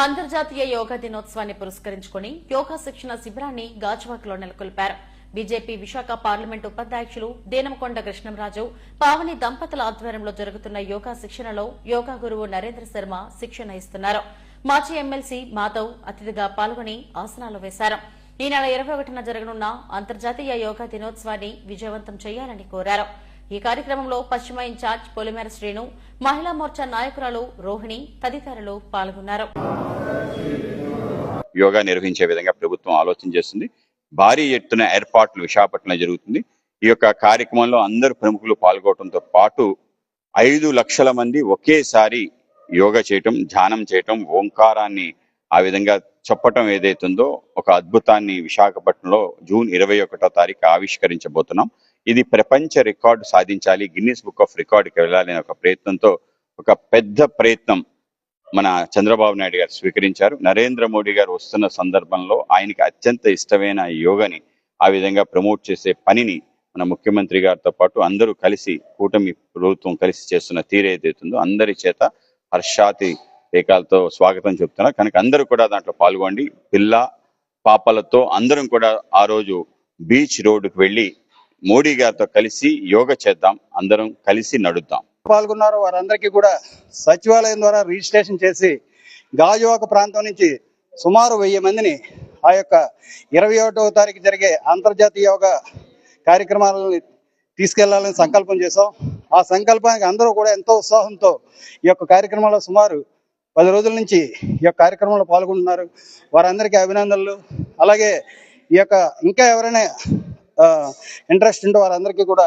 అంతర్జాతీయ యోగా దినోత్సవాన్ని పురస్కరించుకుని యోగా శిక్షణ శిబిరాన్ని గాజువాకలో నెలకొల్పారు. బీజేపీ విశాఖ పార్లమెంటు ఉపాధ్యక్షులు దేనమకొండ కృష్ణంరాజు, పావని దంపతుల ఆధ్వర్యంలో జరుగుతున్న యోగా శిక్షణలో యోగా గురువు నరేంద్ర శర్మ శిక్షణ ఇస్తున్నారు. మాజీ ఎమ్మెల్సీ మాధవ్ అతిథిగా పాల్గొని ఆసనాలు వేశారు. ఈ నెల 21న జరగనున్న అంతర్జాతీయ యోగా దినోత్సవాన్ని విజయవంతం చేయాలని కోరారు. ఈ కార్యక్రమంలో పశ్చిమ ఇన్ఛార్జ్ పొలిమేర శ్రీను, మహిళా మోర్చా నాయకురాలు రోహిణి తదితరులు పాల్గొన్నారు. యోగా నిర్వహించే విధంగా ప్రభుత్వం ఆలోచన చేస్తుంది. భారీ ఎత్తున ఏర్పాట్లు విశాఖపట్నంలో జరుగుతుంది. ఈ యొక్క కార్యక్రమంలో అందరు ప్రముఖులు పాల్గొనడంతో పాటు 5 లక్షల మంది ఒకేసారి యోగా చేయటం, ధ్యానం చేయటం, ఓంకారాన్ని ఆ విధంగా చెప్పటం ఏదైతుందో ఒక అద్భుతాన్ని విశాఖపట్నంలో జూన్ 21వ తారీఖు ఆవిష్కరించబోతున్నాం. ఇది ప్రపంచ రికార్డు సాధించాలి, గిన్నిస్ బుక్ ఆఫ్ రికార్డుకి వెళ్ళాలి అనే ఒక ప్రయత్నంతో ఒక పెద్ద ప్రయత్నం మన చంద్రబాబు నాయుడు గారు స్వీకరించారు. నరేంద్ర మోడీ గారు వస్తున్న సందర్భంలో ఆయనకి అత్యంత ఇష్టమైన యోగాని ఆ విధంగా ప్రమోట్ చేసే పనిని మన ముఖ్యమంత్రి గారితో పాటు అందరూ కలిసి, కూటమి ప్రభుత్వం కలిసి చేస్తున్న తీరు ఏదైతుందో అందరి చేత హర్షాతి రేఖలతో స్వాగతం చెప్తున్నారు. కనుక అందరూ కూడా దాంట్లో పాల్గొండి. పిల్ల పాపలతో అందరం కూడా ఆ రోజు బీచ్ రోడ్డుకు వెళ్ళి మోడీ గారితో కలిసి యోగా చేద్దాం, అందరం కలిసి నడుద్దాం. పాల్గొన్నారు వారందరికీ కూడా సచివాలయం ద్వారా రిజిస్ట్రేషన్ చేసి గాజువాక ప్రాంతం నుంచి సుమారు 1000 మందిని ఆ యొక్క 21వ తారీఖు జరిగే అంతర్జాతీయ యోగా కార్యక్రమాలను తీసుకెళ్లాలని సంకల్పం చేశాం. ఆ సంకల్పానికి అందరూ కూడా ఎంతో ఉత్సాహంతో ఈ యొక్క కార్యక్రమంలో సుమారు 10 రోజుల నుంచి ఈ యొక్క కార్యక్రమంలో పాల్గొంటున్నారు. వారందరికీ అభినందనలు. అలాగే ఈ యొక్క ఇంకా ఎవరైనా ఇంట్రెస్ట్ ఉంటే వారందరికీ కూడా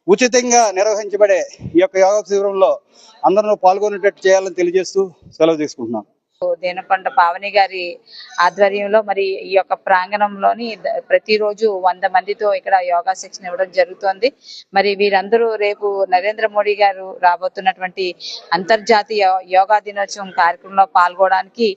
ఉచితంగా నిర్వహించబడే ఈ యొక్క యోగా శిబిరంలో అందరూ పాల్గొనేటట్టు చేయాలని తెలియజేస్తూ సెలవు తీసుకుంటున్నాం. దేనకొండ పావని గారి ఆధ్వర్యంలో మరి ఈ యొక్క ప్రాంగణంలోని ప్రతిరోజు 100 మందితో ఇక్కడ యోగా శిక్షణ ఇవ్వడం జరుగుతోంది. మరి వీరందరూ రేపు నరేంద్ర మోడీ గారు రాబోతున్నటువంటి అంతర్జాతీయ యోగా దినోత్సవం కార్యక్రమంలో పాల్గొనడానికి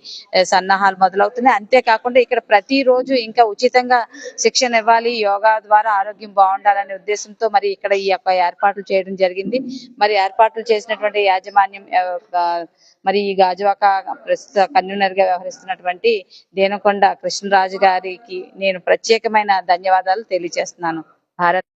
సన్నాహాలు మొదలవుతున్నాయి. అంతేకాకుండా ఇక్కడ ప్రతిరోజు ఇంకా ఉచితంగా శిక్షణ ఇవ్వాలి, యోగా ద్వారా ఆరోగ్యం బాగుండాలనే ఉద్దేశంతో మరి ఇక్కడ ఈ యొక్క ఏర్పాట్లు చేయడం జరిగింది. మరి ఏర్పాట్లు చేసినటువంటి యాజమాన్యం మరి ఈ గాజువాక ప్రస్తుత కన్వీనర్ గా వ్యవహరిస్తున్నటువంటి దేనకొండ కృష్ణరాజు గారికి నేను ప్రత్యేకమైన ధన్యవాదాలు తెలియజేస్తున్నాను. భారత్